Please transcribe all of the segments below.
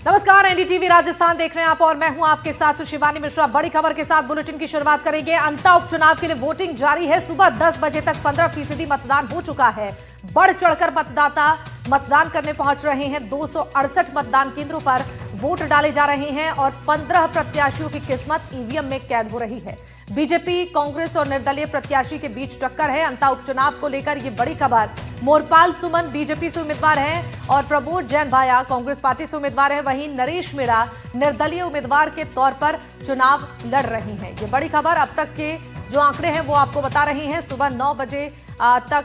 नमस्कार, एनडीटीवी राजस्थान देख रहे हैं आप और मैं हूं आपके साथ शिवानी मिश्रा। बड़ी खबर के साथ बुलेटिन की शुरुआत करेंगे। अंता उपचुनाव के लिए वोटिंग जारी है। सुबह 10 बजे तक 15% मतदान हो चुका है। बढ़ चढ़कर मतदाता मतदान करने पहुंच रहे हैं। 268 मतदान केंद्रों पर वोट डाले जा रहे हैं और 15 प्रत्याशियों की किस्मत ईवीएम में कैद हो रही है। बीजेपी, कांग्रेस और निर्दलीय प्रत्याशी के बीच टक्कर है। अंता उपचुनाव को लेकर ये बड़ी खबर। मोरपाल सुमन बीजेपी से उम्मीदवार हैं और प्रमोद जैन भाया कांग्रेस पार्टी से उम्मीदवार हैं। वहीं नरेश मीणा निर्दलीय उम्मीदवार के तौर पर चुनाव लड़ रही हैं। ये बड़ी खबर। अब तक के जो आंकड़े हैं वो आपको बता रही हैं। सुबह 9 बजे तक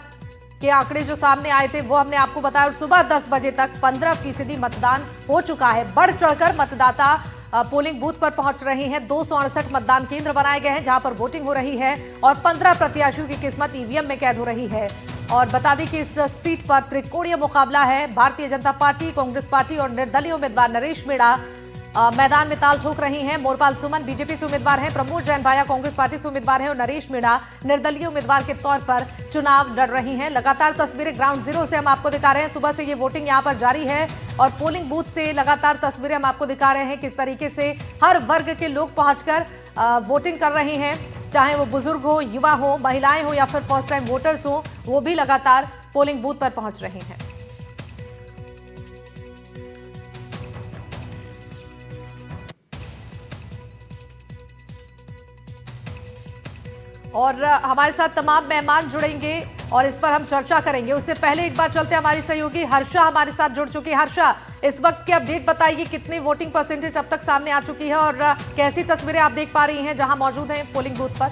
के आंकड़े जो सामने आए थे वो हमने आपको बताया और सुबह 10 बजे तक 15% मतदान हो चुका है। बढ़ चढ़कर मतदाता पोलिंग बूथ पर पहुंच रहे हैं। 268 मतदान केंद्र बनाए गए हैं जहां पर वोटिंग हो रही है और 15 प्रत्याशियों की किस्मत ईवीएम में कैद हो रही है। और बता दें कि इस सीट पर त्रिकोणीय मुकाबला है। भारतीय जनता पार्टी, कांग्रेस पार्टी और निर्दलीय उम्मीदवार नरेश मीणा मैदान में ताल ठोक रही हैं। मोरपाल सुमन बीजेपी से उम्मीदवार हैं, प्रमोद जैन भाया कांग्रेस पार्टी से उम्मीदवार हैं और नरेश मीणा निर्दलीय उम्मीदवार के तौर पर चुनाव लड़ रही हैं। लगातार तस्वीरें ग्राउंड जीरो से हम आपको दिखा रहे हैं। सुबह से ये वोटिंग यहां पर जारी है और पोलिंग बूथ से लगातार तस्वीरें हम आपको दिखा रहे हैं किस तरीके से हर वर्ग के लोग पहुंचकर वोटिंग कर रहे हैं, चाहे वो बुजुर्ग हो, युवा हो, महिलाएं हो या फिर फर्स्ट टाइम वोटर्स हो, वो भी लगातार पोलिंग बूथ पर पहुंच रहे हैं। और हमारे साथ तमाम मेहमान जुड़ेंगे और इस पर हम चर्चा करेंगे। उससे पहले एक बार चलते हमारी सहयोगी हर्षा हमारे साथ जुड़ चुकी है। हर्षा, इस वक्त की अपडेट बताइए, कितनी वोटिंग परसेंटेज अब तक सामने आ चुकी है और कैसी तस्वीरें आप देख पा रही हैं जहां मौजूद हैं पोलिंग बूथ पर?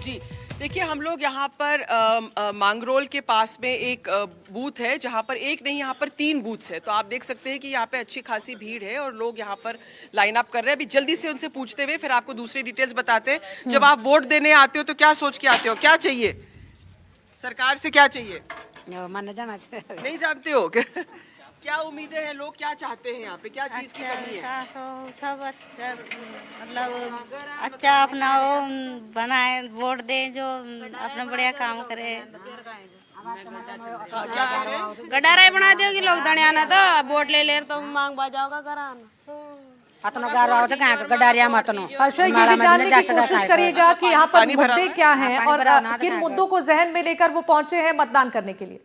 जी देखिए, हम लोग यहाँ पर मांगरोल के पास में एक बूथ है जहाँ पर एक नहीं, यहाँ पर 3 बूथ्स है। तो आप देख सकते हैं कि यहाँ पे अच्छी खासी भीड़ है और लोग यहाँ पर लाइन अप कर रहे हैं। अभी जल्दी से उनसे पूछते हुए फिर आपको दूसरी डिटेल्स बताते हैं। जब आप वोट देने आते हो तो क्या सोच के आते हो, क्या चाहिए सरकार से, क्या चाहिए? नहीं जानते हो? क्या उम्मीदें हैं, लोग क्या चाहते हैं यहाँ पे, क्या चीज की कमी है? सब अच्छा, मतलब अच्छा अपना वो बनाए, वोट दें जो अपना बढ़िया काम करे। क्या कह रहे हैं? गडारा बना दियो कि लोग दणियाना तो वोट ले ले तो मांग बाजाओगा कराना। हर्षा, ये भी जानने की कोशिश करिएगा कि यहाँ पर मुद्दे क्या हैं और किन मुद्दों को जहन में लेकर वो पहुंचे हैं मतदान करने के लिए।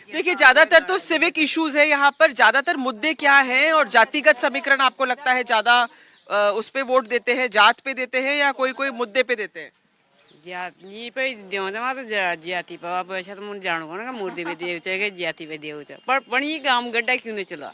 देखिए, ज्यादातर तो सिविक इश्यूज है यहाँ पर। ज्यादातर मुद्दे क्या हैं और जातिगत समीकरण आपको लगता है ज्यादा उस पे वोट देते हैं, जात पे देते हैं या कोई कोई मुद्दे पे देते हैं? जाति पे देउचा तो जाति पे अब ऐसा तो मुझे जानो ना मूर्ति पे देव चाहिए जाति पे देव चाहिए पर बड़ी काम गड्ढा क्यों नहीं चला?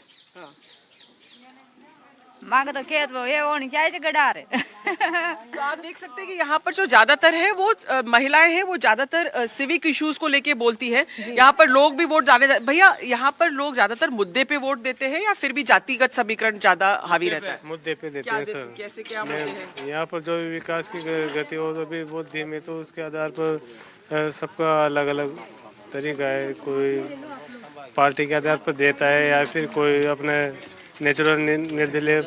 मांग तो खेत वो ये होनी चाहिए गडार। तो आप देख सकते हैं कि यहाँ पर जो ज्यादातर है वो महिलाएं हैं, वो ज्यादातर सिविक इश्यूज को लेके बोलती है। यहाँ पर लोग भी वोट डाले भैया, यहाँ पर लोग ज्यादातर मुद्दे पे वोट देते हैं या फिर भी जातिगत समीकरण ज्यादा हावी रहता है? मुद्दे पे देते हैं सर। कैसे, क्या मुद्दे हैं यहाँ पर? जो विकास की गति हो तो भी बहुत धीमी, तो उसके आधार पर सबका अलग अलग तरीका है। कोई पार्टी के आधार पर देता है या फिर कोई अपने नेचुरल निर्दलीय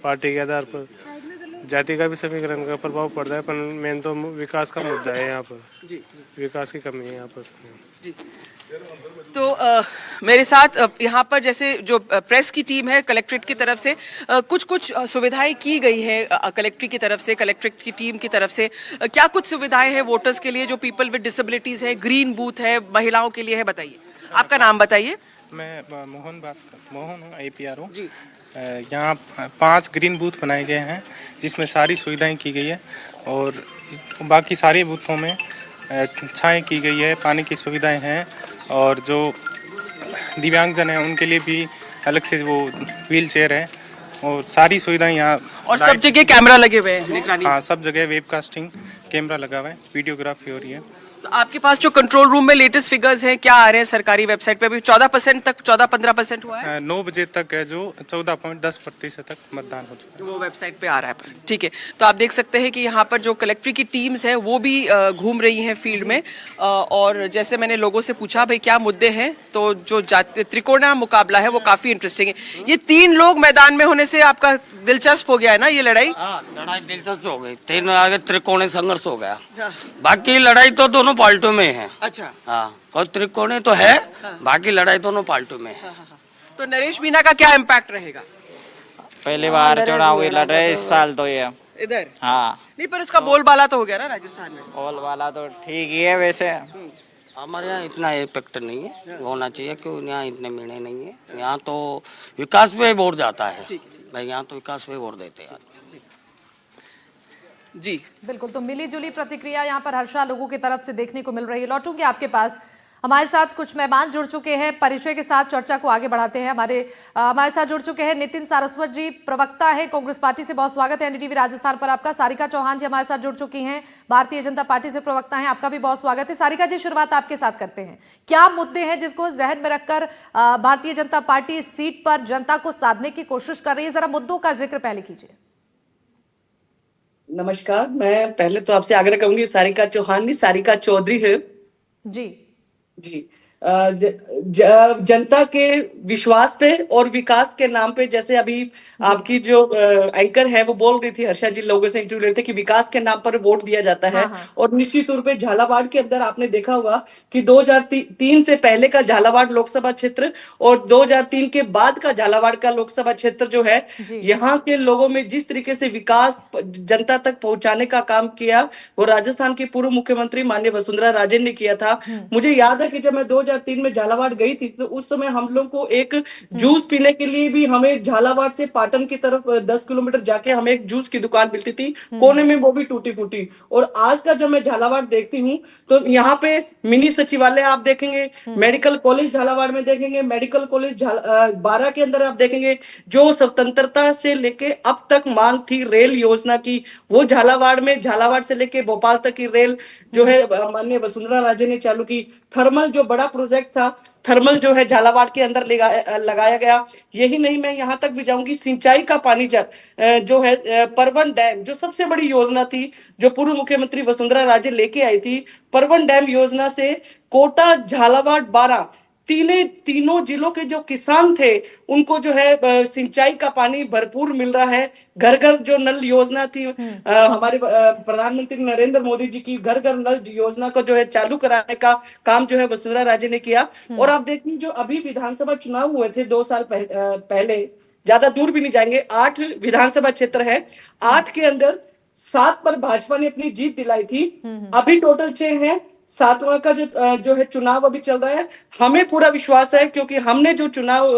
पार्टी के आधार पर। जाति का भी समीकरण का प्रभाव पड़ता है, पर मेन तो विकास का मुद्दा है यहाँ पर। विकास की कमी है यहाँ पर जी। तो मेरे साथ यहाँ पर जैसे जो प्रेस की टीम है कलेक्ट्रेट की तरफ से कुछ सुविधाएं की गई है कलेक्ट्रेट की तरफ से, कलेक्ट्रेट की टीम की तरफ से क्या कुछ सुविधाएं हैं वोटर्स के लिए? जो पीपल विद डिसेबिलिटीज है, ग्रीन बूथ है, महिलाओं के लिए है, बताइए। आपका नाम बताइए। मैं मोहन हूँ, APR हूँ। यहाँ 5 ग्रीन बूथ बनाए गए हैं जिसमें सारी सुविधाएं की गई है और बाकी सारे बूथों में छाएं की गई है, पानी की सुविधाएं हैं और जो दिव्यांगजन हैं उनके लिए भी अलग से वो व्हील चेयर है और सारी सुविधाएं यहाँ। और सब जगह कैमरा लगे हुए हैं, निगरानी? हाँ, सब जगह वेबकास्टिंग कैमरा लगा हुआ है, वीडियोग्राफी हो रही है। तो आपके पास जो कंट्रोल रूम में लेटेस्ट फिगर्स हैं, क्या आ रहे हैं सरकारी वेबसाइट पे? अभी 14% तक, 14-15% हुआ है। 9 बजे तक है जो 14.10% तक मतदान हो चुका है, वो वेबसाइट पे आ रहा है। ठीक है, तो आप देख सकते हैं कि यहाँ पर जो कलेक्ट्री की टीम्स हैं वो भी घूम रही हैं फील्ड में और जैसे मैंने लोगों से पूछा भाई क्या मुद्दे हैं, तो जो त्रिकोणीय मुकाबला है वो काफी इंटरेस्टिंग है। ये 3 लोग मैदान में होने से आपका दिलचस्प हो गया है ना ये लड़ाई? लड़ाई दिलचस्प हो गई, 3 आगे त्रिकोणीय संघर्ष हो गया। बाकी लड़ाई तो दोनों दोनों पार्टियों में है। अच्छा। हाँ, और त्रिकोणीय तो है, बाकी लड़ाई दोनों पार्टियों में है। तो नरेश मीना का क्या इम्पैक्ट रहेगा पहली बार चुनाव लड़ रहे इस साल तो ये। इधर? हाँ, नहीं, पर उसका बोलबाला तो हो गया ना राजस्थान में। ऑल वाला तो ठीक ही है वैसे। हमारे यहाँ इतना इफेक्ट नहीं है, होना चाहिए, क्यों यहाँ इतने निर्णय नहीं है। यहाँ तो विकास पे वोट जाता है भाई, यहाँ तो विकास पे वोट देते हैं। जी बिल्कुल, तो मिली जुली प्रतिक्रिया यहाँ पर हर्षा लोगों की तरफ से देखने को मिल रही है। लौटूंगी आपके पास। हमारे साथ कुछ मेहमान जुड़ चुके हैं, परिचय के साथ चर्चा को आगे बढ़ाते हैं। हमारे साथ जुड़ चुके हैं नितिन सारस्वत जी, प्रवक्ता है कांग्रेस पार्टी से। बहुत स्वागत है एनडीटीवी राजस्थान पर आपका। सारिका चौहान जी हमारे साथ जुड़ चुकी हैं, भारतीय जनता पार्टी से प्रवक्ता हैं, आपका भी बहुत स्वागत है। सारिका जी, शुरुआत आपके साथ करते हैं। क्या मुद्दे हैं जिसको जहन में रखकर भारतीय जनता पार्टी इस सीट पर जनता को साधने की कोशिश कर रही है? जरा मुद्दों का जिक्र पहले कीजिए। नमस्कार, मैं पहले तो आपसे आग्रह करूंगी, सारिका चौहान नहीं, सारिका चौधरी है जी जी। जनता के विश्वास पे और विकास के नाम पे, जैसे अभी आपकी जो एंकर है वो बोल रही थी, हर्षा जी लोगों से इंटरव्यू लेते कि विकास के नाम पर वोट दिया जाता है। और निश्चित तौर पे झालावाड़ के अंदर आपने देखा होगा कि 2003 से पहले का झालावाड़ लोकसभा क्षेत्र और 2003 के बाद का झालावाड़ का लोकसभा क्षेत्र जो है, यहाँ के लोगों में जिस तरीके से विकास जनता तक पहुंचाने का काम किया वो राजस्थान के पूर्व मुख्यमंत्री माननीय वसुंधरा राजे ने किया था। मुझे याद है कि जब मैं 2003 में झालावाड़ गई थी तो उस समय हम लोग को एक जूस पीने के लिए भी हमें झालावाड़ से पाटन की तरफ 10 किलोमीटर जाके हमें एक जूस की दुकान मिलती थी, कोने में, वो भी टूटी फूटी। और आज का जब मैं झालावाड़ देखती हूँ तो यहाँ पे मिनी सचिवालय आप देखेंगे, मेडिकल कॉलेज झालावाड़ में देखेंगे, मेडिकल कॉलेज बारा के अंदर आप देखेंगे। जो स्वतंत्रता से लेके अब तक मांग थी रेल योजना की, वो झालावाड़ से लेके भोपाल तक की रेल जो है माननीय वसुंधरा राजे ने चालू की। थर्मल जो बड़ा प्रोजेक्ट था, थर्मल जो है झालावाड़ के अंदर लगाया गया। यही नहीं, मैं यहाँ तक भी जाऊंगी, सिंचाई का पानी जो है परवन डैम, जो सबसे बड़ी योजना थी जो पूर्व मुख्यमंत्री वसुंधरा राजे लेके आई थी, परवन डैम योजना से कोटा, झालावाड़, बारा तीनों जिलों के जो किसान थे उनको जो है सिंचाई का पानी भरपूर मिल रहा है। घर घर जो नल योजना थी, हमारे प्रधानमंत्री नरेंद्र मोदी जी की घर घर नल योजना को जो है चालू कराने का काम जो है वसुंधरा राजे ने किया। और आप देखिए, जो अभी विधानसभा चुनाव हुए थे 2 साल पहले, ज्यादा दूर भी नहीं जाएंगे, 8 विधानसभा क्षेत्र है, 8 के अंदर 7 पर भाजपा ने अपनी जीत दिलाई थी। अभी टोटल 6 है, 7वां का जो है चुनाव अभी चल रहा है। हमें पूरा विश्वास है, क्योंकि हमने जो चुनाव,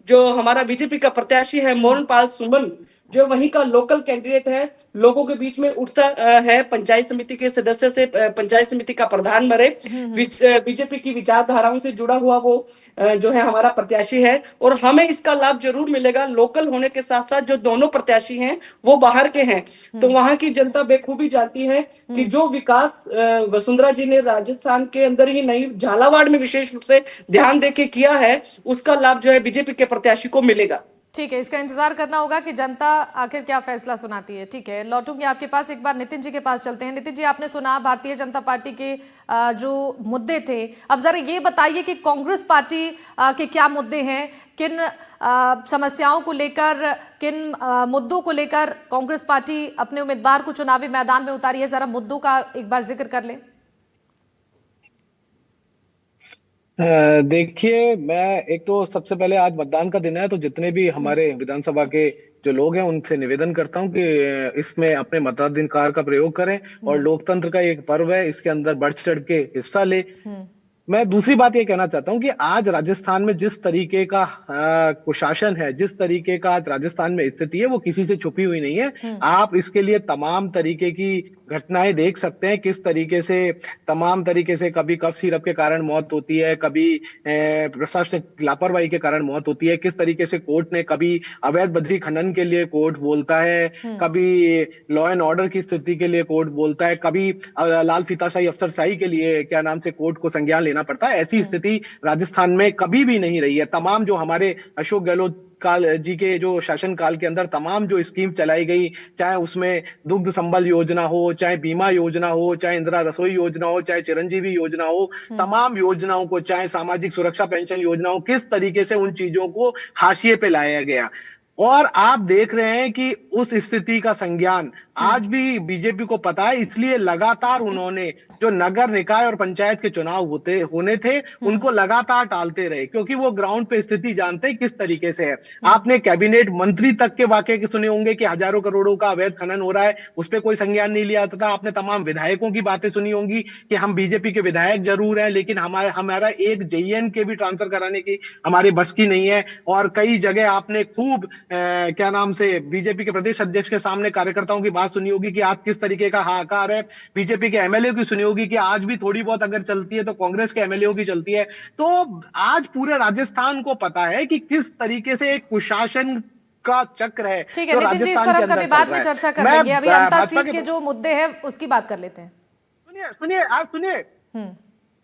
जो हमारा बीजेपी का प्रत्याशी है मोहन पाल सुमन, जो वहीं का लोकल कैंडिडेट है, लोगों के बीच में उठता है, पंचायत समिति के सदस्य से पंचायत समिति का प्रधान मरे, बीजेपी की विचारधाराओं से जुड़ा हुआ वो जो है हमारा प्रत्याशी है। और हमें इसका लाभ जरूर मिलेगा। लोकल होने के साथ साथ जो दोनों प्रत्याशी हैं वो बाहर के हैं, तो वहां की जनता बेखूबी जानती है कि जो विकास वसुंधरा जी ने राजस्थान के अंदर ही नहीं, झालावाड़ में विशेष रूप से ध्यान देके किया है, उसका लाभ जो है बीजेपी के प्रत्याशी को मिलेगा। ठीक है, इसका इंतजार करना होगा कि जनता आखिर क्या फैसला सुनाती है। ठीक है, लौटूंगी आपके पास। एक बार नितिन जी के पास चलते हैं। नितिन जी, आपने सुना भारतीय जनता पार्टी के जो मुद्दे थे, अब जरा ये बताइए कि कांग्रेस पार्टी के क्या मुद्दे हैं, किन समस्याओं को लेकर, किन मुद्दों को लेकर कांग्रेस पार्टी अपने उम्मीदवार को चुनावी मैदान में उतारी है। जरा मुद्दों का एक बार जिक्र कर लें। देखिए, मैं एक तो सबसे पहले आज मतदान का दिन है, तो जितने भी हमारे विधानसभा के जो लोग हैं उनसे निवेदन करता हूं कि इसमें अपने मताधिकार का प्रयोग करें और लोकतंत्र का एक पर्व है, इसके अंदर बढ़ चढ़ के हिस्सा ले। मैं दूसरी बात ये कहना चाहता हूं कि आज राजस्थान में जिस तरीके का कुशासन है, जिस तरीके का आज राजस्थान में स्थिति है, वो किसी से छुपी हुई नहीं है। आप इसके लिए तमाम तरीके की घटनाएं देख सकते हैं, किस तरीके से तमाम तरीके से कभी कफ सिरप के कारण मौत होती है, कभी प्रशासनिक लापरवाही के कारण मौत होती है, किस तरीके से कोर्ट ने कभी अवैध बजरी खनन के लिए कोर्ट बोलता है, कभी लॉ एंड ऑर्डर की स्थिति के लिए कोर्ट बोलता है, कभी लाल फीताशाही अफसरशाही के लिए क्या नाम से कोर्ट को संज्ञान लेना पड़ता है। ऐसी स्थिति राजस्थान में कभी भी नहीं रही है। तमाम जो हमारे अशोक गहलोत काल जी के जो शासन काल के अंदर तमाम जो स्कीम चलाई गई, चाहे उसमें दुग्ध संबल योजना हो, चाहे बीमा योजना हो, चाहे इंदिरा रसोई योजना हो, चाहे चिरंजीवी योजना हो, तमाम योजनाओं को, चाहे सामाजिक सुरक्षा पेंशन योजना हो, किस तरीके से उन चीजों को हाशिए पे लाया गया। और आप देख रहे हैं कि उस स्थिति का संज्ञान आज भी बीजेपी को पता है, इसलिए लगातार उन्होंने जो नगर निकाय और पंचायत के चुनाव होने थे उनको लगातार टालते रहे, क्योंकि वो ग्राउंड पे स्थिति जानते हैं किस तरीके से है। आपने कैबिनेट मंत्री तक के वाकये के सुने होंगे कि हजारों करोड़ों का अवैध खनन हो रहा है, उस पर कोई संज्ञान नहीं लिया जाता था। आपने तमाम विधायकों की बातें सुनी होंगी कि हम बीजेपी के विधायक जरूर हैं, लेकिन हमारा एक जेईएन के भी ट्रांसफर कराने की हमारे बस की नहीं है। और कई जगह आपने खूब क्या नाम से बीजेपी के प्रदेश अध्यक्ष के सामने कार्यकर्ताओं की बात सुनी होगी कि आज किस तरीके का हाहाकार है। बीजेपी के एमएलए की सुनी होगी कि आज भी थोड़ी बहुत अगर चलती है तो कांग्रेस के एमएलए की चलती है। तो आज पूरे राजस्थान को पता है कि किस तरीके से एक कुशासन का चक्र है। ठीक है नितिन जी, इस पर हम कभी बाद में चर्चा कर लेंगे। अभी अंता सीट के जो मुद्दे हैं उसकी बात कर लेते हैं। सुनिए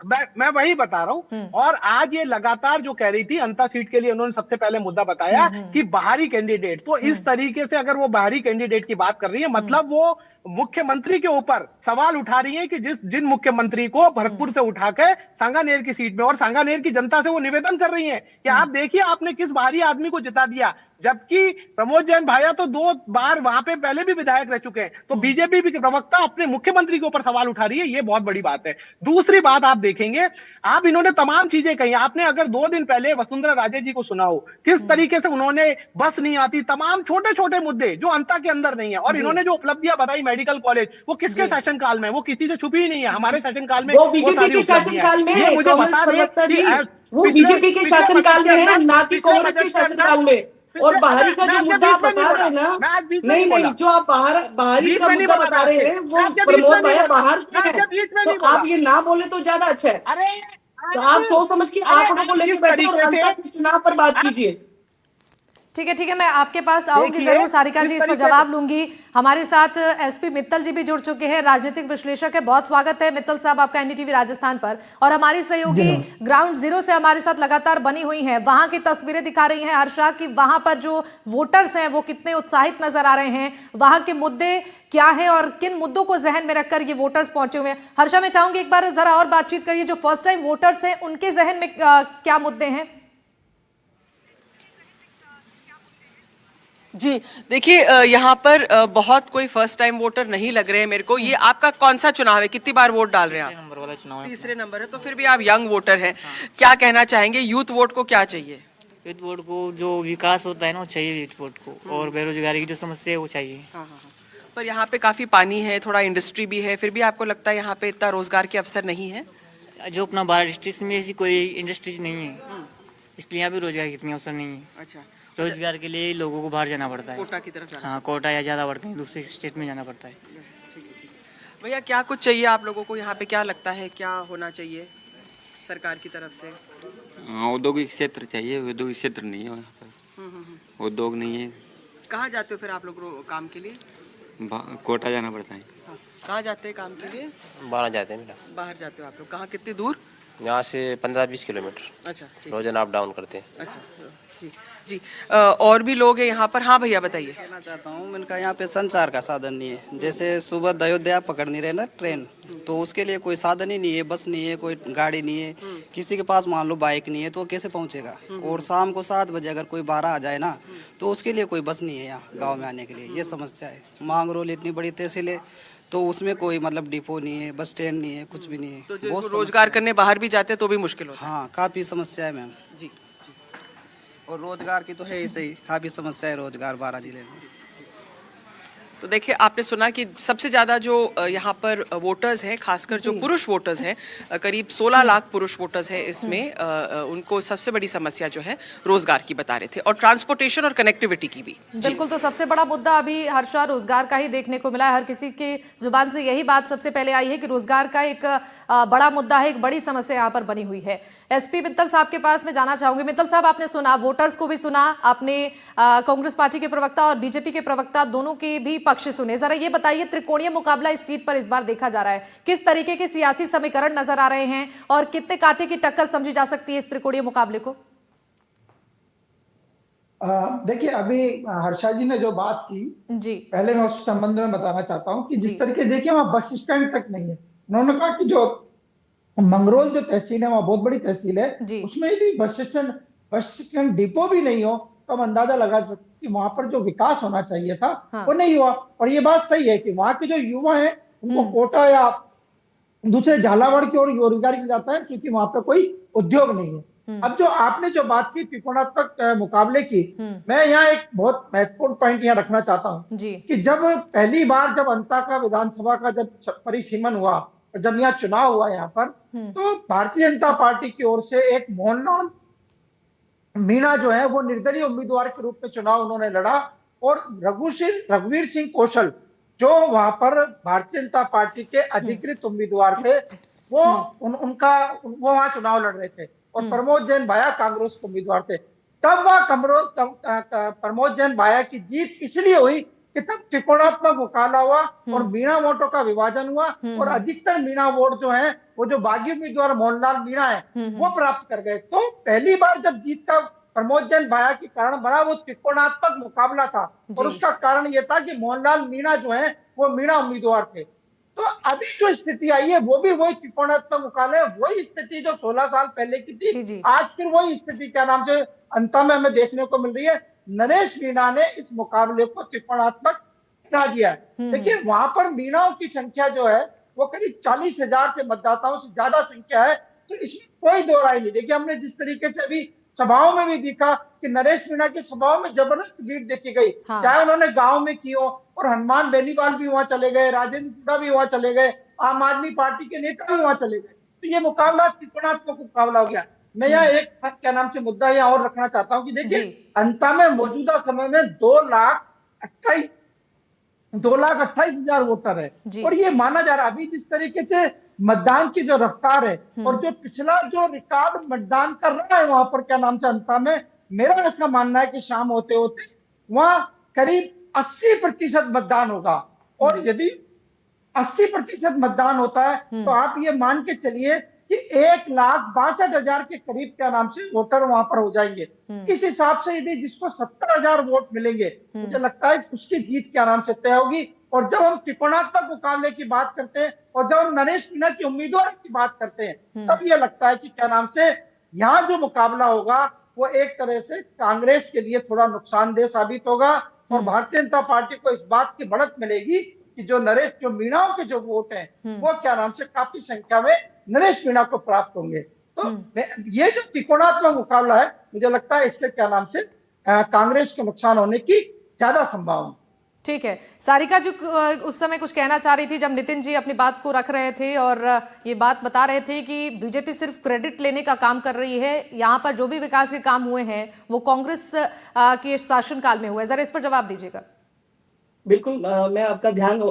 मैं वही बता रहा हूं। और आज ये लगातार जो कह रही थी अंता सीट के लिए, उन्होंने सबसे पहले मुद्दा बताया कि बाहरी कैंडिडेट। तो इस तरीके से अगर वो बाहरी कैंडिडेट की बात कर रही है, मतलब वो मुख्यमंत्री के ऊपर सवाल उठा रही है कि जिन मुख्यमंत्री को भरतपुर से उठाकर सांगानेर की सीट में, और सांगानेर की जनता से वो निवेदन कर रही है कि आप देखिए आपने किस बाहरी आदमी को जिता दिया, जबकि प्रमोद जैन भाया तो 2 बार वहां पे पहले भी विधायक रह चुके हैं। तो बीजेपी के प्रवक्ता अपने मुख्यमंत्री के ऊपर सवाल उठा रही है, ये बहुत बड़ी बात है। दूसरी बात आप देखेंगे, आप इन्होंने तमाम चीजें कही। आपने अगर 2 दिन पहले वसुंधरा राजे जी को सुना हो, किस तरीके से उन्होंने बस नहीं आती, तमाम छोटे छोटे मुद्दे जो अंता के अंदर नहीं है। और इन्होंने जो उपलब्धियां बताई मेडिकल कॉलेज, वो किसके शासन काल में, वो किसी से छुपी ही नहीं है। हमारे शासन काल में वो बीजेपी के शासन काल में है, मुझे बता दें वो बीजेपी के शासन काल में है, ना कि कांग्रेस के शासन काल में। और बाहरी का जो मुद्दा आप बता रहे हैं ना, नहीं जो आप बाहरी का मुद्दा बता रहे हैं वो प्रमोद भाई बाहर के हैं, तो आप ये ना बोले तो ज्यादा अच्छा है। तो आप सोच समझ के आंकड़ों को लेकर बैठे और अंतर चुनाव पर बात कीजिए। ठीक है मैं आपके पास आऊंगी जरूर सारिका जी, इस पर जवाब लूंगी। हमारे साथ एसपी मित्तल जी भी जुड़ चुके हैं, राजनीतिक विश्लेषक है। बहुत स्वागत है मित्तल साहब आपका एनडीटीवी राजस्थान पर। और हमारी सहयोगी ग्राउंड जीरो से हमारे साथ लगातार बनी हुई हैं, वहां की तस्वीरें दिखा रही हैं हर्षा कि वहां पर जो वोटर्स हैं वो कितने उत्साहित नजर आ रहे हैं, वहां के मुद्दे क्या हैं और किन मुद्दों को जहन में रखकर ये वोटर्स पहुंचे हुए हैं। हर्षा, मैं चाहूंगी एक बार जरा और बातचीत करिए, जो फर्स्ट टाइम वोटर्स हैं उनके जहन में क्या मुद्दे हैं? जी देखिए, यहाँ पर बहुत कोई फर्स्ट टाइम वोटर नहीं लग रहे हैं मेरे को। ये आपका कौन सा चुनाव है, कितनी बार वोट डाल रहे हैं आप? नंबर वाला चुनाव है। तीसरे नंबर है, तो फिर भी आप यंग वोटर हैं। क्या कहना चाहेंगे, यूथ वोट को क्या चाहिए? यूथ वोट को जो विकास होता है ना वो चाहिए यूथ वोट को, और बेरोजगारी की जो समस्या है वो चाहिए। हाँ। पर यहाँ पे काफी पानी है, थोड़ा इंडस्ट्री भी है, फिर भी आपको लगता है यहाँ पे इतना रोजगार के अवसर नहीं है? जो अपना बाहर डिस्ट्रिक्ट में ऐसी कोई इंडस्ट्रीज नहीं है, इसलिए यहाँ पे रोजगार की इतनी अवसर नहीं है। अच्छा, रोजगार के लिए लोगों को बाहर जाना पड़ता है, कोटा की तरफ जाना। हाँ कोटा या ज्यादा पड़ते हैं, दूसरे स्टेट में जाना पड़ता है। भैया क्या कुछ चाहिए आप लोगों को यहाँ पे, क्या लगता है क्या होना चाहिए सरकार की तरफ से? औद्योगिक क्षेत्र चाहिए, औद्योगिक क्षेत्र नहीं है यहाँ पर, उद्योग नहीं है। कहाँ जाते हो फिर आप लोग काम के लिए? कोटा जाना पड़ता है। कहाँ जाते हैं काम के लिए? बाहर जाते हैं बेटा। बाहर जाते हो आप लोग, कहाँ, कितनी दूर? यहाँ से 15-20 किलोमीटर। अच्छा, रोजाना अप डाउन करते हैं। अच्छा जी और भी लोग हैं यहाँ पर। हाँ भैया बताइए। कहना चाहता हूँ, इनका यहाँ पे संचार का साधन नहीं है। जैसे सुबह अयोध्या पकड़नी रहे ना ट्रेन, तो उसके लिए कोई साधन ही नहीं है, बस नहीं है, कोई गाड़ी नहीं है, किसी के पास मान लो बाइक नहीं है तो कैसे पहुँचेगा। और शाम को 7 बजे अगर कोई 12 आ जाए ना, तो उसके लिए कोई बस नहीं है यहाँ गाँव में आने के लिए। ये समस्या है। मांगरोल इतनी बड़ी तहसील है तो उसमें कोई मतलब डिपो नहीं है, बस स्टैंड नहीं है, कुछ भी नहीं है। तो जो रोजगार करने बाहर भी जाते हैं तो भी मुश्किल होता है। हाँ, काफी समस्या है मैम जी। और रोजगार की तो है ही सही, काफी समस्या है रोजगार 12 जिले में। तो देखिए आपने सुना कि सबसे ज़्यादा जो यहाँ पर वोटर्स हैं, खासकर जो पुरुष वोटर्स हैं, करीब 16 लाख पुरुष वोटर्स हैं इसमें, उनको सबसे बड़ी समस्या जो है रोजगार की बता रहे थे, और ट्रांसपोर्टेशन और कनेक्टिविटी की भी। बिल्कुल, तो सबसे बड़ा मुद्दा अभी हर्षा रोजगार का ही देखने को मिला है। हर किसी की जुबान से यही बात सबसे पहले आई है कि रोजगार का एक बड़ा मुद्दा है, एक बड़ी समस्या यहाँ पर बनी हुई है। एसपी मित्तल साहब के पास मैं जाना चाहूंगी। मित्तल साहब, आपने सुना, वोटर्स को भी सुना, आपने कांग्रेस पार्टी के प्रवक्ता और बीजेपी के प्रवक्ता दोनों के भी पक्ष सुने। जरा ये बताइए, त्रिकोणीय मुकाबला इस सीट पर इस बार देखा जा रहा है, किस तरीके के सियासी समीकरण नजर आ रहे हैं और कितने कांटे की टक्कर समझी जा सकती है इस त्रिकोणीय मुकाबले को? देखिए, अभी हर्षा जी ने जो बात की जी, पहले मैं उस संबंध में बताना चाहता हूं कि जिस तरीके देखिए वहां बस स्टैंड तक नहीं है। उन्होंने कहा कि जो मंगरोल जो तहसील है वहां बहुत बड़ी तहसील है, उसमें यदि बस स्टैंड डिपो भी नहीं हो तो हम अंदाजा लगा सकते हैं कि वहां पर जो विकास होना चाहिए था हाँ। वो नहीं हुआ। और ये बात सही है कि वहां के जो युवा हैं उनको कोटा या दूसरे झालावाड़ की ओर रोजगार किया जाता है, क्योंकि वहां पे कोई उद्योग नहीं है। अब जो आपने जो बात की त्रिकोणात्मक मुकाबले की, मैं यहाँ एक बहुत महत्वपूर्ण पॉइंट यहाँ रखना चाहता हूँ जी। कि जब पहली बार जब अंता का विधानसभा का जब परिसीमन हुआ, जब यहाँ चुनाव हुआ यहाँ पर, तो भारतीय जनता पार्टी की ओर से एक मोहनलाल मीणा जो है वो निर्दलीय उम्मीदवार के रूप में चुनाव उन्होंने लड़ा, और रघुवीर सिंह कौशल जो वहां पर भारतीय जनता पार्टी के अधिकृत उम्मीदवार थे, वो वो वहां चुनाव लड़ रहे थे, और प्रमोद जैन भाया कांग्रेस के उम्मीदवार थे। तब वह प्रमोद जैन भाया की जीत इसलिए हुई कि तब त्रिकोणात्मक मुकाबला हुआ और मीणा वोटों का विभाजन हुआ, और अधिकतर मीणा वोट जो है वो जो बागी उम्मीदवार मोहनलाल मीणा है वो प्राप्त कर गए। तो पहली बार जब जीत का प्रमोद जैन भाया के कारण बना, वो त्रिकोणात्मक मुकाबला था, और उसका कारण ये था कि मोहनलाल मीणा जो है वो मीणा उम्मीदवार थे। तो अभी जो स्थिति आई है वो भी वही त्रिकोणात्मक मुकाबला है, वही स्थिति जो 16 साल पहले की थी, आज फिर वही स्थिति क्या नाम से अंत में हमें देखने को मिल रही है। नरेश मीणा ने इस मुकाबले को त्रिकोणात्मक बना दिया है। देखिए वहां पर मीणाओं की संख्या जो है वो करीब 40,000 के मतदाताओं से ज्यादा संख्या है, तो इसमें कोई दो राय नहीं। देखिए हमने जिस तरीके से अभी सभाओं में भी देखा कि नरेश मीणा की सभाओं में जबरदस्त लीड देखी गई, चाहे उन्होंने गांव में की हो, और हनुमान बेनीवाल भी वहां चले गए, राजेंद्र हुड्डा भी वहां चले गए, आम आदमी पार्टी के नेता भी वहां चले गए। तो ये मुकाबला त्रिकोणात्मक मुकाबला हो गया। मैं यहाँ एक क्या नाम से मुद्दा यहाँ और रखना चाहता हूँ कि देखिए अंता में मौजूदा समय में 2,28,000 वोटर है, और ये माना जा रहा है अभी जिस तरीके से मतदान की जो रफ्तार है और जो पिछला जो रिकॉर्ड मतदान कर रहा है वहां पर क्या नाम से अंता में, मेरा ऐसा मानना है कि शाम होते होते वहां करीब 80% मतदान होगा। और यदि 80% मतदान होता है तो आप ये मान के चलिए कि 1,62,000 के करीब क्या नाम से वोटर वहां पर हो जाएंगे। इस हिसाब से यदि जिसको 70,000 वोट मिलेंगे, मुझे लगता है उसकी जीत क्या नाम से तय होगी। और जब हम त्रिकोणात्मक मुकाबले की बात करते हैं और जब हम नरेश मीणा की उम्मीदवार की बात करते हैं, तब ये लगता है कि क्या नाम से यहाँ जो मुकाबला होगा वो एक तरह से कांग्रेस के लिए थोड़ा नुकसानदेह साबित होगा, और भारतीय जनता पार्टी को इस बात की बढ़त मिलेगी कि जो मीणाओं के जो वोट हैं वो क्या नाम से काफी संख्या में नरेश मीणा को प्राप्त होंगे। तो ये जो त्रिकोणात्मक मुकाबला है, मुझे लगता है इससे क्या नाम से कांग्रेस को नुकसान होने की ज्यादा संभावना। ठीक है, सारिका जो उस समय कुछ कहना चाह रही थी जब नितिन जी अपनी बात को रख रहे थे, और ये बात बता रहे थे कि बीजेपी सिर्फ क्रेडिट लेने का काम कर रही है, यहाँ पर जो भी विकास के काम हुए हैं वो कांग्रेस के शासनकाल में हुए, जरा इस पर जवाब दीजिएगा। बिल्कुल, मैं आपका ध्यान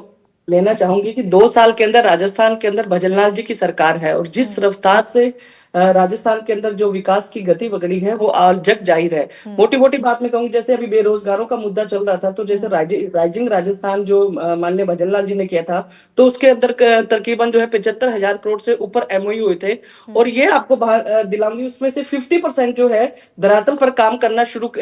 लेना चाहूंगी कि 2 साल के अंदर राजस्थान के अंदर भजनलाल जी की सरकार है, और जिस रफ्तार से राजस्थान के अंदर जो विकास की गति पकड़ी है वो जग जाहिर है। मोटी मोटी बात में कहूँ, जैसे अभी बेरोजगारों का मुद्दा चल रहा था, तो जैसे राइजिंग राजस्थान जो माननीय भजनलाल जी ने किया था, तो उसके अंदर तकरीबन जो है 75,000 करोड़ से ऊपर MOU हुए थे, और ये आपको दिलाऊंगी उसमें से 50% जो है धरातल पर काम करना शुरू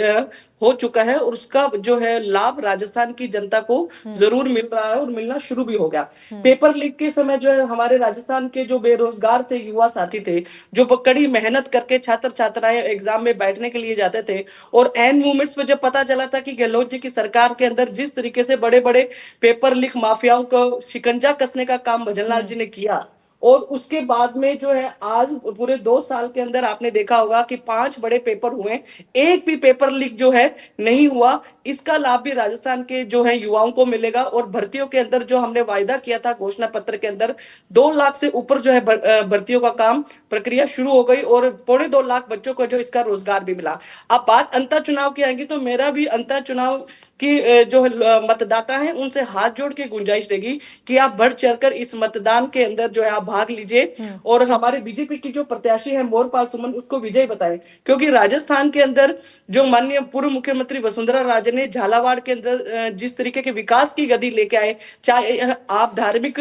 हो चुका है, और उसका जो है लाभ राजस्थान की जनता को जरूर मिल रहा है और मिलना शुरू भी हो गया। पेपर लीक के समय जो है हमारे राजस्थान के जो बेरोजगार थे, युवा साथी थे, जो कड़ी मेहनत करके छात्र छात्राएं एग्जाम में बैठने के लिए जाते थे, और एंड मोमेंट्स पे जब पता चला था कि गहलोत जी की सरकार के अंदर जिस तरीके से बड़े बड़े पेपर लीक माफियाओं को शिकंजा कसने का काम भजनलाल जी ने किया, और उसके बाद में जो है आज पूरे 2 साल के अंदर आपने देखा होगा कि 5 बड़े पेपर हुए, एक भी पेपर लीक जो है नहीं हुआ। इसका लाभ भी राजस्थान के जो है युवाओं को मिलेगा, और भर्तियों के अंदर जो हमने वायदा किया था घोषणा पत्र के अंदर 2 लाख से ऊपर जो है भर्तियों का काम प्रक्रिया शुरू हो गई, और 2.25 लाख बच्चों को जो इसका रोजगार भी मिला। अब बात अंतर चुनाव की आएगी, तो मेरा भी अंतर चुनाव कि जो मतदाता हैं उनसे हाथ जोड़ के गुंजाइश रहेगी कि आप बढ़ चढ़कर इस मतदान के अंदर जो है आप भाग लीजिए, और हमारे बीजेपी की जो प्रत्याशी है मोरपाल सुमन, उसको विजय बताएं, क्योंकि राजस्थान के अंदर जो माननीय पूर्व मुख्यमंत्री वसुंधरा राजे ने झालावाड़ के अंदर जिस तरीके के विकास की गति लेके आए, चाहे आप धार्मिक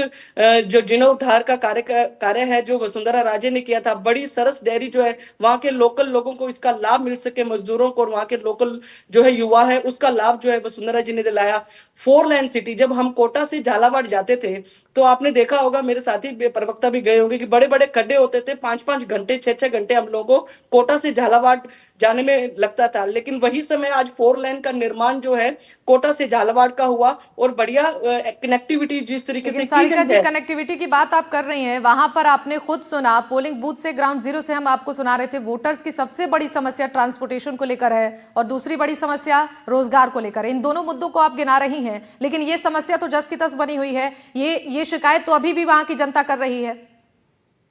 जो जीर्णोद्धार का कार्य है जो वसुंधरा राजे ने किया था, बड़ी सरस डेयरी जो है वहां के लोकल लोगों को इसका लाभ मिल सके, मजदूरों को, और वहां के लोकल जो है युवा है उसका लाभ जो है वसुंधरा जी ने दिलाया। 4 लेन सिटी, जब हम कोटा से झालावाड़ जाते थे तो आपने देखा होगा, मेरे साथी प्रवक्ता भी गए होंगे कि बड़े बड़े खड्डे होते थे, 5-5 घंटे 6-6 घंटे हम लोगों को कोटा से झालावाड़ जाने में लगता था। लेकिन वही समय आज 4 लेन का निर्माण जो है कोटा से झालावाड़ का हुआ और बढ़िया कनेक्टिविटी जिस तरीके से की गई है। कनेक्टिविटी की बात आप कर रही हैं, वहां पर आपने खुद सुना, पोलिंग बूथ से ग्राउंड जीरो से हम आपको सुना रहे थे, वोटर्स की सबसे बड़ी समस्या ट्रांसपोर्टेशन को लेकर है और दूसरी बड़ी समस्या रोजगार को लेकर। इन दोनों मुद्दों को आप गिना रही हैं, लेकिन ये समस्या तो जस की तस बनी हुई है। ये शिकायत तो अभी भी वहां की जनता कर रही है।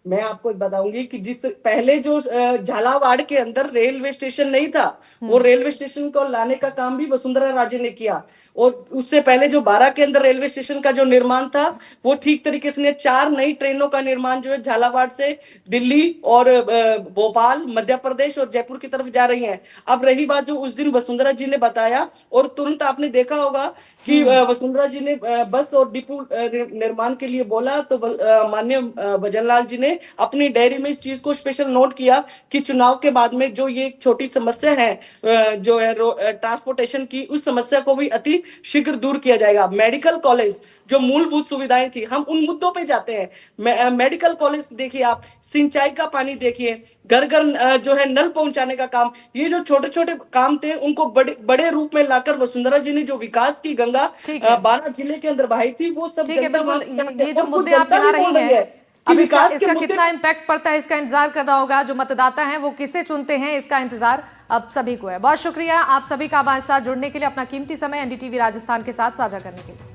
मैं आपको बताऊंगी कि जिस पहले जो झालावाड़ के अंदर रेलवे स्टेशन नहीं था, वो रेलवे स्टेशन को लाने का काम भी वसुंधरा राजे ने किया। और उससे पहले जो 12 के अंदर रेलवे स्टेशन का जो निर्माण था, वो ठीक तरीके से 4 नई ट्रेनों का निर्माण जो है झालावाड़ से दिल्ली और भोपाल, मध्य प्रदेश और जयपुर की तरफ जा रही हैं। अब रही बात जो उस दिन वसुंधरा जी ने बताया, और तुरंत आपने देखा होगा कि वसुंधरा जी ने बस और डिपो निर्माण के लिए बोला, तो माननीय भजनलाल जी ने अपनी डायरी में इस चीज को स्पेशल नोट किया कि चुनाव के बाद में जो ये छोटी समस्या है जो है ट्रांसपोर्टेशन की, उस समस्या को भी अति शीघ्र दूर किया जाएगा। मेडिकल कॉलेज जो मूलभूत सुविधाएं थी, हम उन मुद्दों पे जाते हैं। मेडिकल कॉलेज देखिए आप, सिंचाई का पानी देखिए, घर घर जो है नल पहुंचाने का काम, ये जो छोटे छोटे काम थे उनको बड़े रूप में लाकर वसुंधरा जी ने जो विकास की गंगा 12 जिले के अंदर बहाई थी, वो सब ये जो मुद्दे आप गिना रही हैं, अब इसका कितना इम्पैक्ट पड़ता है, इसका इंतजार करना होगा। जो मतदाता हैं वो किसे चुनते हैं, इसका इंतजार अब सभी को है। बहुत शुक्रिया आप सभी का हमारे साथ जुड़ने के लिए, अपना कीमती समय एनडीटीवी राजस्थान के साथ साझा करने के लिए।